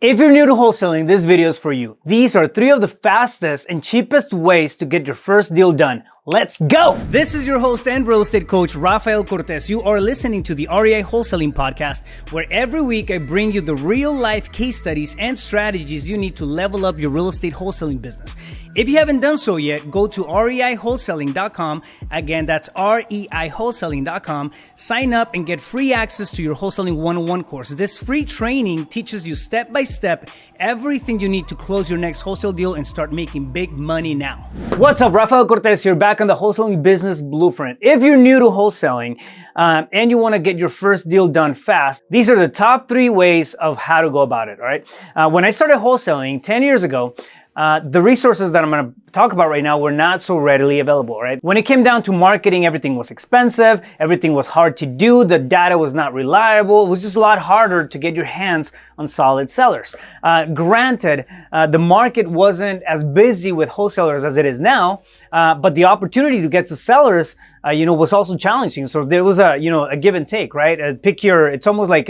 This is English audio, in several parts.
If you're new to wholesaling, this video is for you. These are 3 of the fastest and cheapest ways to get your first deal done. Let's go! This is your host and real estate coach, Rafael Cortez. You are listening to the REI Wholesaling Podcast, where every week I bring you the real-life case studies and strategies you need to level up your real estate wholesaling business. If you haven't done so yet, go to reiwholesaling.com. Again, that's reiwholesaling.com. Sign up and get free access to your Wholesaling 101 course. This free training teaches you step by step everything you need to close your next wholesale deal and start making big money now. What's up? Rafael Cortez here, back on the Wholesaling Business Blueprint. If you're new to wholesaling and you want to get your first deal done fast, these are the top 3 ways of how to go about it, all right? When I started wholesaling 10 years ago, the resources that I'm going to talk about right now were not so readily available, right? When it came down to marketing, everything was expensive, everything was hard to do, the data was not reliable, it was just a lot harder to get your hands on solid sellers. Granted, the market wasn't as busy with wholesalers as it is now, but the opportunity to get to sellers was also challenging. So there was a give and take, right? It's almost like,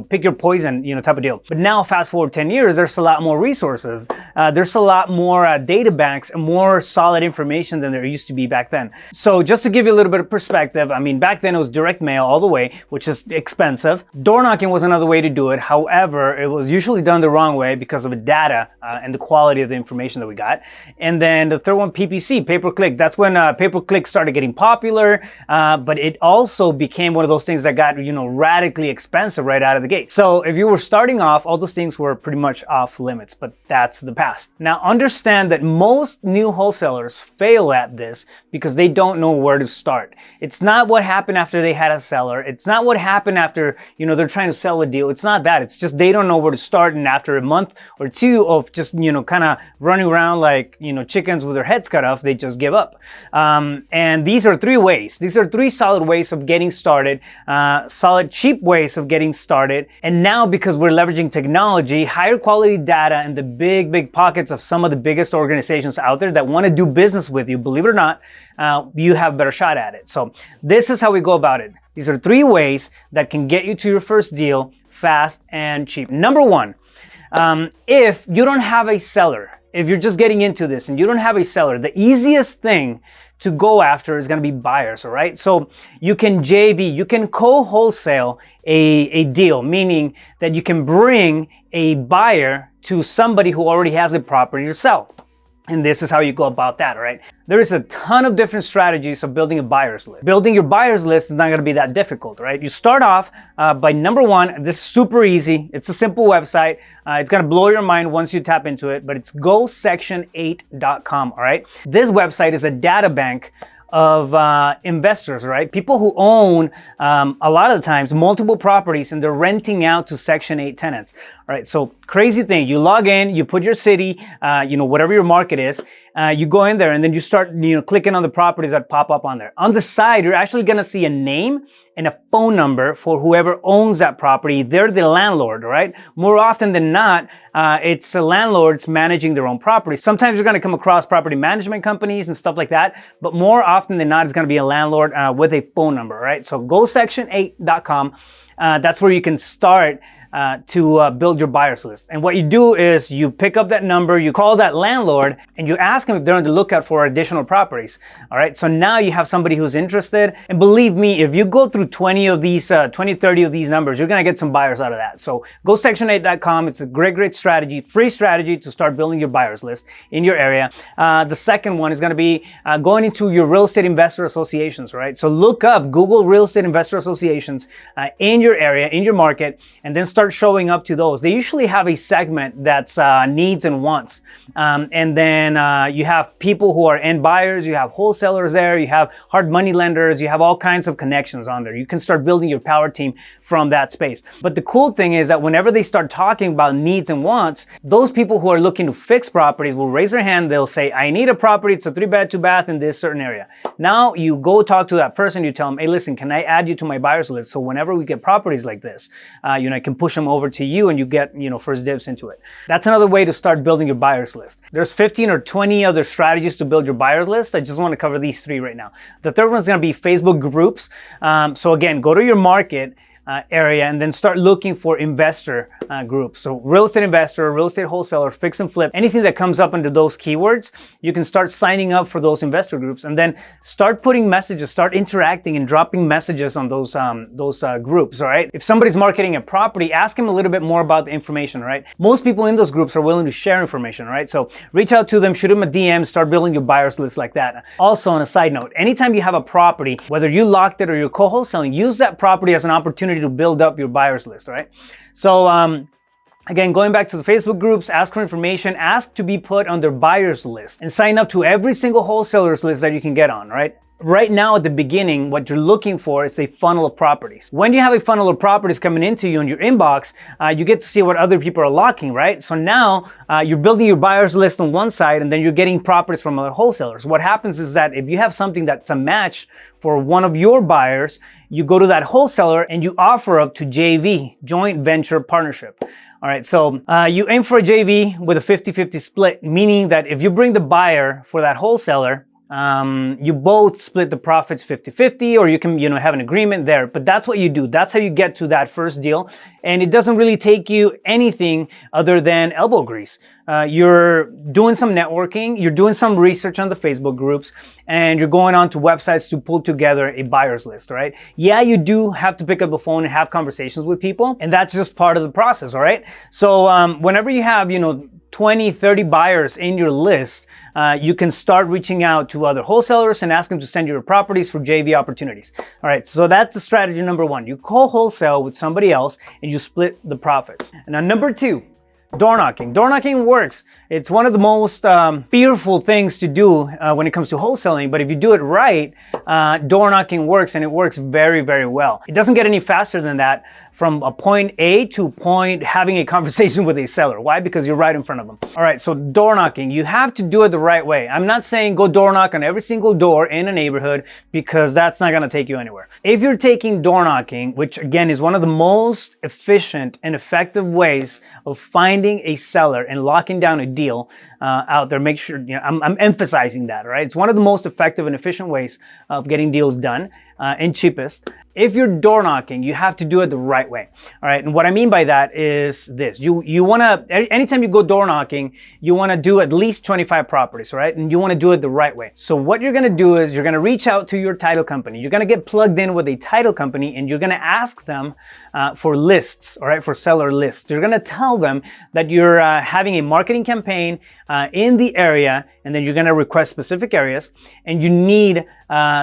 pick your poison, type of deal. But now fast forward 10 years, there's a lot more resources. There's a lot more data banks and more solid information than there used to be back then. So just to give you a little bit of perspective, back then it was direct mail all the way, which is expensive. Door knocking was another way to do it. However, it was usually done the wrong way because of the data and the quality of the information that we got. And then the third one, PPC, pay-per-click. That's when pay-per-click started getting popular. But it also became one of those things that got, radically expensive right out of the gate. So if you were starting off, all those things were pretty much off limits, but that's the past. Now understand that most new wholesalers fail at this because they don't know where to start. It's not what happened after they had a seller. It's not what happened after, they're trying to sell a deal. It's not that. It's just they don't know where to start. And after a month or 2 of just, kind of running around like, chickens with their heads cut off, they just give up. And these are 3 ways. These are 3 solid ways of getting started, solid cheap ways of getting started. And now because we're leveraging technology, higher quality data, and the big pockets of some of the biggest organizations out there that want to do business with you, believe it or not, you have a better shot at it. So this is how we go about it. These are 3 ways that can get you to your first deal fast and cheap. Number 1, if you don't have a seller, if you're just getting into this and you don't have a seller, the easiest thing to go after is going to be buyers, all right? So you can JV, you can co-wholesale a deal, meaning that you can bring a buyer to somebody who already has a property to sell. And this is how you go about that, all right? There is a ton of different strategies of building a buyer's list. Building your buyer's list is not going to be that difficult, right? You start off by number 1. This is super easy. It's a simple website. It's going to blow your mind once you tap into it, but it's gosection8.com, all right? This website is a data bank of investors, right? People who own a lot of the times multiple properties and they're renting out to Section 8 tenants. All right, so crazy thing, you log in, you put your city, whatever your market is, you go in there and then you start, clicking on the properties that pop up on there. On the side, you're actually gonna see a name and a phone number for whoever owns that property. They're the landlord, right? More often than not, it's the landlords managing their own property. Sometimes you're gonna come across property management companies and stuff like that, but more often than not, it's gonna be a landlord with a phone number, right? So gosection8.com, that's where you can start to build your buyers list. And what you do is you pick up that number, you call that landlord, and you ask them if they're on the lookout for additional properties. All right, so now you have somebody who's interested. And believe me, if you go through 20, 30 of these numbers, you're gonna get some buyers out of that. So go section8.com. It's a great strategy, free strategy to start building your buyers list in your area. The second one is gonna be going into your real estate investor associations, right? So look up, Google real estate investor associations in your area, in your market, and then start showing up to those. They usually have a segment that's needs and wants. And then you have people who are end buyers, you have wholesalers there, you have hard money lenders, you have all kinds of connections on there. You can start building your power team from that space. But the cool thing is that whenever they start talking about needs and wants, those people who are looking to fix properties will raise their hand. They'll say, I need a property. It's a 3-bed, 2-bath in this certain area. Now you go talk to that person. You tell them, hey, listen, can I add you to my buyers list? So whenever we get properties like this, I can push them over to you and you get, first dibs into it. That's another way to start building your buyers list. There's 15 or 20 other strategies to build your buyers list. I just want to cover these 3 right now. The third one is going to be Facebook groups. So again, go to your market, area, and then start looking for investor groups. So real estate investor, real estate wholesaler, fix and flip, anything that comes up under those keywords, you can start signing up for those investor groups, and then start putting messages, start interacting and dropping messages on those groups. All right. If somebody's marketing a property, ask them a little bit more about the information. All right. Most people in those groups are willing to share information. All right. So reach out to them, shoot them a DM, start building your buyers list like that. Also, on a side note, anytime you have a property, whether you locked it or you're co-wholesaling, use that property as an opportunity to build up your buyers list. All right. So, again, going back to the Facebook groups, ask for information, ask to be put on their buyers list, and sign up to every single wholesalers list that you can get on, right? Right now at the beginning, what you're looking for is a funnel of properties. When you have a funnel of properties coming into you in your inbox, you get to see what other people are locking, right? So now you're building your buyers list on one side, and then you're getting properties from other wholesalers. What happens is that if you have something that's a match for one of your buyers, you go to that wholesaler and you offer up to JV, joint venture partnership. All right, so you aim for a JV with a 50-50 split, meaning that if you bring the buyer for that wholesaler, you both split the profits 50-50, or you can, have an agreement there. But that's what you do. That's how you get to that first deal. And it doesn't really take you anything other than elbow grease. You're doing some networking, you're doing some research on the Facebook groups, and you're going on to websites to pull together a buyer's list, right? Yeah, you do have to pick up the phone and have conversations with people, and that's just part of the process, all right? So whenever you have, 20, 30 buyers in your list, you can start reaching out to other wholesalers and ask them to send you your properties for JV opportunities. All right, so that's the strategy number one. You co-wholesale with somebody else and you split the profits. And now number two, door knocking. Door knocking works. It's one of the most fearful things to do when it comes to wholesaling, but if you do it right, door knocking works, and it works very, very well. It doesn't get any faster than that, from a point A to point having a conversation with a seller. Why? Because you're right in front of them. All right, so door knocking, you have to do it the right way. I'm not saying go door knock on every single door in a neighborhood, because that's not gonna take you anywhere. If you're taking door knocking, which again is one of the most efficient and effective ways of finding a seller and locking down a deal out there, make sure, I'm emphasizing that, all right? It's one of the most effective and efficient ways of getting deals done and cheapest. If you're door knocking, you have to do it the right way. All right. And what I mean by that is this. You want to, anytime you go door knocking, you want to do at least 25 properties, right? And you want to do it the right way. So what you're going to do is you're going to reach out to your title company. You're going to get plugged in with a title company, and you're going to ask them for lists, all right, for seller lists. You're going to tell them that you're having a marketing campaign in the area, and then you're going to request specific areas, and you need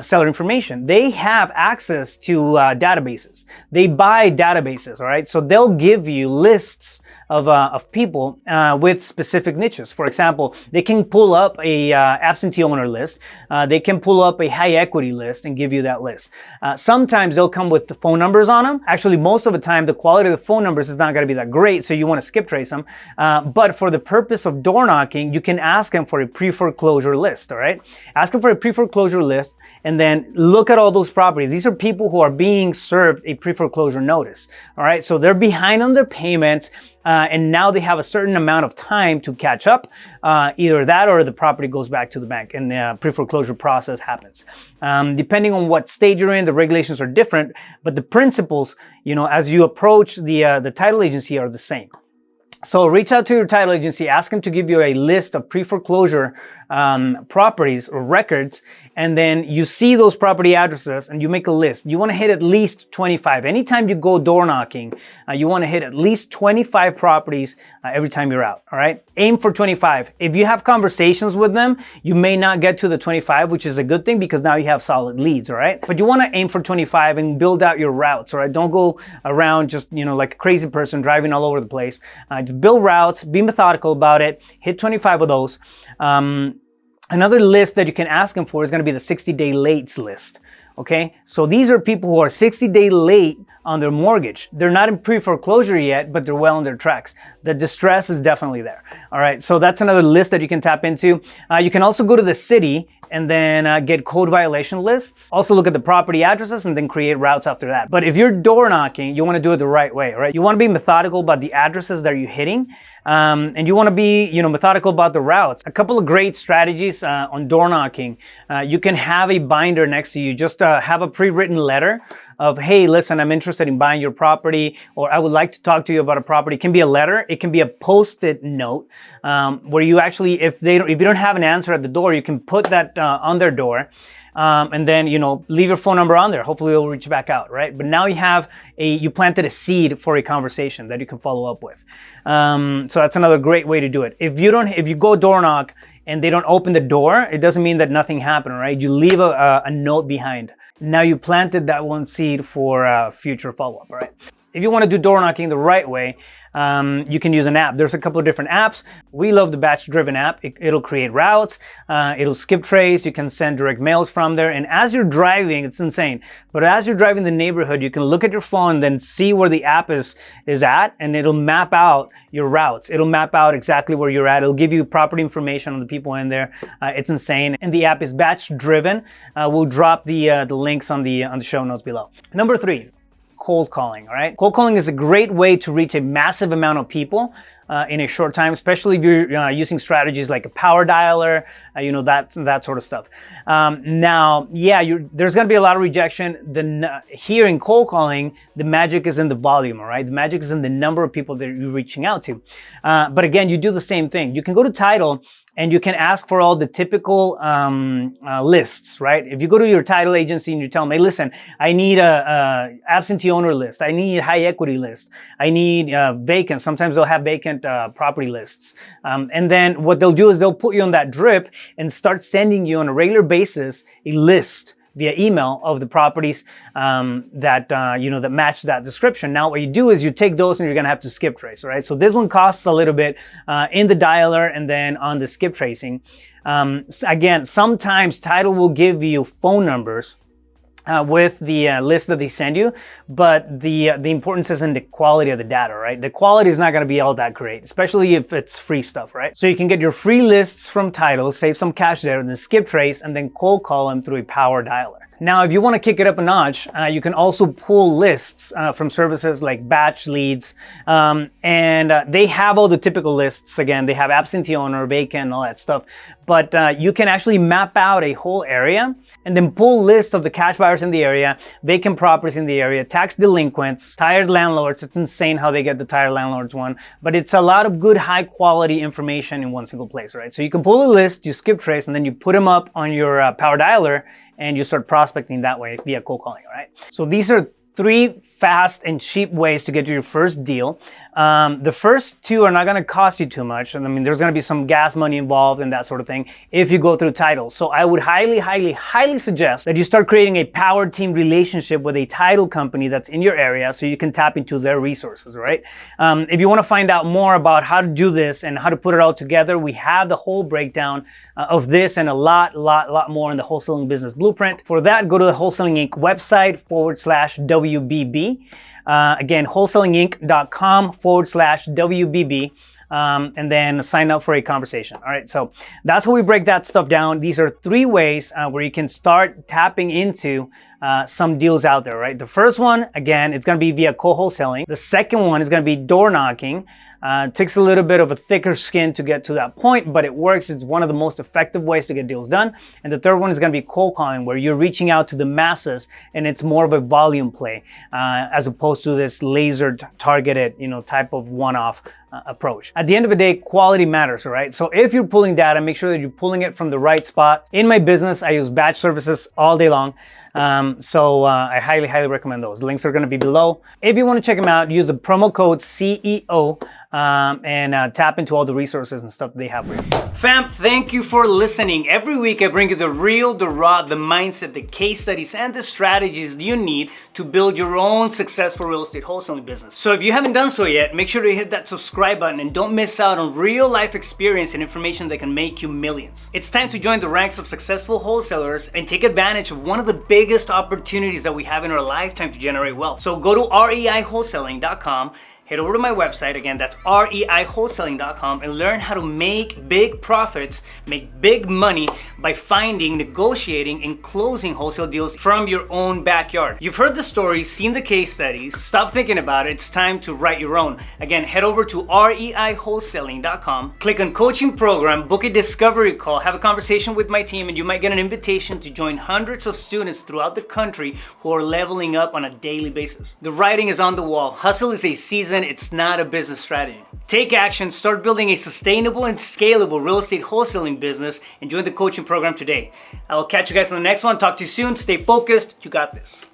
seller information. They have access to databases. They buy databases, all right? So they'll give you lists of people with specific niches. For example, they can pull up a absentee owner list. They can pull up a high equity list and give you that list. Sometimes they'll come with the phone numbers on them. Actually, most of the time, the quality of the phone numbers is not going to be that great, so you want to skip trace them. But for the purpose of door knocking, you can ask them for a pre-foreclosure list, all right? Ask them for a pre-foreclosure list, and then look at all those properties. These are people who are being served a pre-foreclosure notice, all right? So they're behind on their payments, and now they have a certain amount of time to catch up. Either that or the property goes back to the bank and the pre-foreclosure process happens. Depending on what state you're in, the regulations are different, but the principles, as you approach the title agency are the same. So reach out to your title agency, ask them to give you a list of pre-foreclosure properties or records, and then you see those property addresses and you make a list. You want to hit at least 25. Anytime you go door knocking, you want to hit at least 25 properties every time you're out, all right? Aim for 25. If you have conversations with them, you may not get to the 25, which is a good thing because now you have solid leads, all right? But you want to aim for 25 and build out your routes, all right? Don't go around just, like a crazy person driving all over the place. Just build routes, be methodical about it, hit 25 of those. Another list that you can ask them for is going to be the 60-day lates list. Okay, so these are people who are 60-day late on their mortgage. They're not in pre-foreclosure yet, but they're well on their tracks. The distress is definitely there. All right, so that's another list that you can tap into. You can also go to the city and then get code violation lists. Also look at the property addresses and then create routes after that. But if you're door knocking, you want to do it the right way, right? You want to be methodical about the addresses that you're hitting. And you want to be, methodical about the routes. A couple of great strategies on door knocking. You can have a binder next to you. Just have a pre-written letter of, hey, listen, I'm interested in buying your property, or I would like to talk to you about a property. It can be a letter. It can be a post-it note where you actually, if you don't have an answer at the door, you can put that on their door. And then, leave your phone number on there. Hopefully they'll reach back out, right? But now you planted a seed for a conversation that you can follow up with. So that's another great way to do it. If you go door knock and they don't open the door, it doesn't mean that nothing happened, right? You leave a note behind. Now you planted that one seed for future follow-up, right? If you want to do door knocking the right way, you can use an app. There's a couple of different apps. We love the batch-driven app. It'll create routes. It'll skip trace. You can send direct mails from there. And as you're driving, it's insane. But as you're driving the neighborhood, you can look at your phone, then see where the app is at, and it'll map out your routes. It'll map out exactly where you're at. It'll give you property information on the people in there. It's insane. And the app is batch-driven. We'll drop the links on the show notes below. Number 3. Cold calling, all right? Cold calling is a great way to reach a massive amount of people in a short time, especially if you're using strategies like a power dialer, that sort of stuff. There's gonna be a lot of rejection. Here in cold calling, the magic is in the volume, all right? The magic is in the number of people that you're reaching out to. But again, you do the same thing. You can go to title and you can ask for all the typical lists, right? If you go to your title agency and you tell them, hey, listen, I need a absentee owner list. I need a high equity list. I need vacant. Sometimes they'll have vacant property lists. And then what they'll do is they'll put you on that drip and start sending you on a regular basis a list via email of the properties that match that description. Now, what you do is you take those and you're gonna have to skip trace, right? So this one costs a little bit in the dialer and then on the skip tracing. Again, sometimes title will give you phone numbers with the list that they send you, but the importance is in the quality of the data, right? The quality is not going to be all that great, especially if it's free stuff, right? So you can get your free lists from title, save some cash there, and then skip trace, and then cold call them through a power dialer. Now, if you want to kick it up a notch, you can also pull lists from services like Batch Leads, and they have all the typical lists. Again, they have absentee owner, vacant, and all that stuff. But you can actually map out a whole area and then pull lists of the cash buyers in the area, vacant properties in the area, tax delinquents, tired landlords. It's insane how they get the tired landlords one, but it's a lot of good, high quality information in one single place, right? So you can pull a list, you skip trace, and then you put them up on your power dialer, and you start prospecting that way via cold calling, all right? So these are 3 fast and cheap ways to get your first deal. The first 2 are not going to cost you too much. And I mean, there's going to be some gas money involved and that sort of thing if you go through title. So I would highly, highly, highly suggest that you start creating a power team relationship with a title company that's in your area so you can tap into their resources, right? If you want to find out more about how to do this and how to put it all together, we have the whole breakdown of this and a lot more in the Wholesaling Business Blueprint. For that, go to the Wholesaling Inc. website /WBB. Again, wholesalinginc.com /WBB. And then sign up for a conversation. All right, so that's how we break that stuff down. These are 3 ways where you can start tapping into some deals out there, right? The first one, again, it's going to be via co-wholesaling. The second one is going to be door knocking. It takes a little bit of a thicker skin to get to that point, but it works. It's one of the most effective ways to get deals done. And the third one is going to be cold calling, where you're reaching out to the masses and it's more of a volume play as opposed to this laser targeted, type of one-off approach. At the end of the day, quality matters, all right? So if you're pulling data, make sure that you're pulling it from the right spot. In my business, I use batch services all day long. So I highly, highly recommend those. Links are going to be below. If you want to check them out, use the promo code CEO and tap into all the resources and stuff they have for you. Fam, thank you for listening. Every week I bring you the real, the raw, the mindset, the case studies, and the strategies you need to build your own successful real estate wholesaling business. So if you haven't done so yet, make sure to hit that subscribe button and don't miss out on real life experience and information that can make you millions. It's time to join the ranks of successful wholesalers and take advantage of one of the biggest opportunities that we have in our lifetime to generate wealth. So go to REI wholesaling.com. head over to my website. Again, that's REIWholesaling.com, and learn how to make big profits, make big money by finding, negotiating, and closing wholesale deals from your own backyard. You've heard the stories, seen the case studies. Stop thinking about it. It's time to write your own. Again, head over to REIWholesaling.com, click on coaching program, book a discovery call, have a conversation with my team, and you might get an invitation to join hundreds of students throughout the country who are leveling up on a daily basis. The writing is on the wall. Hustle is a season, it's not a business strategy. Take action, start building a sustainable and scalable real estate wholesaling business, and join the coaching program today. I will catch you guys on the next one. Talk to you soon. Stay focused. You got this.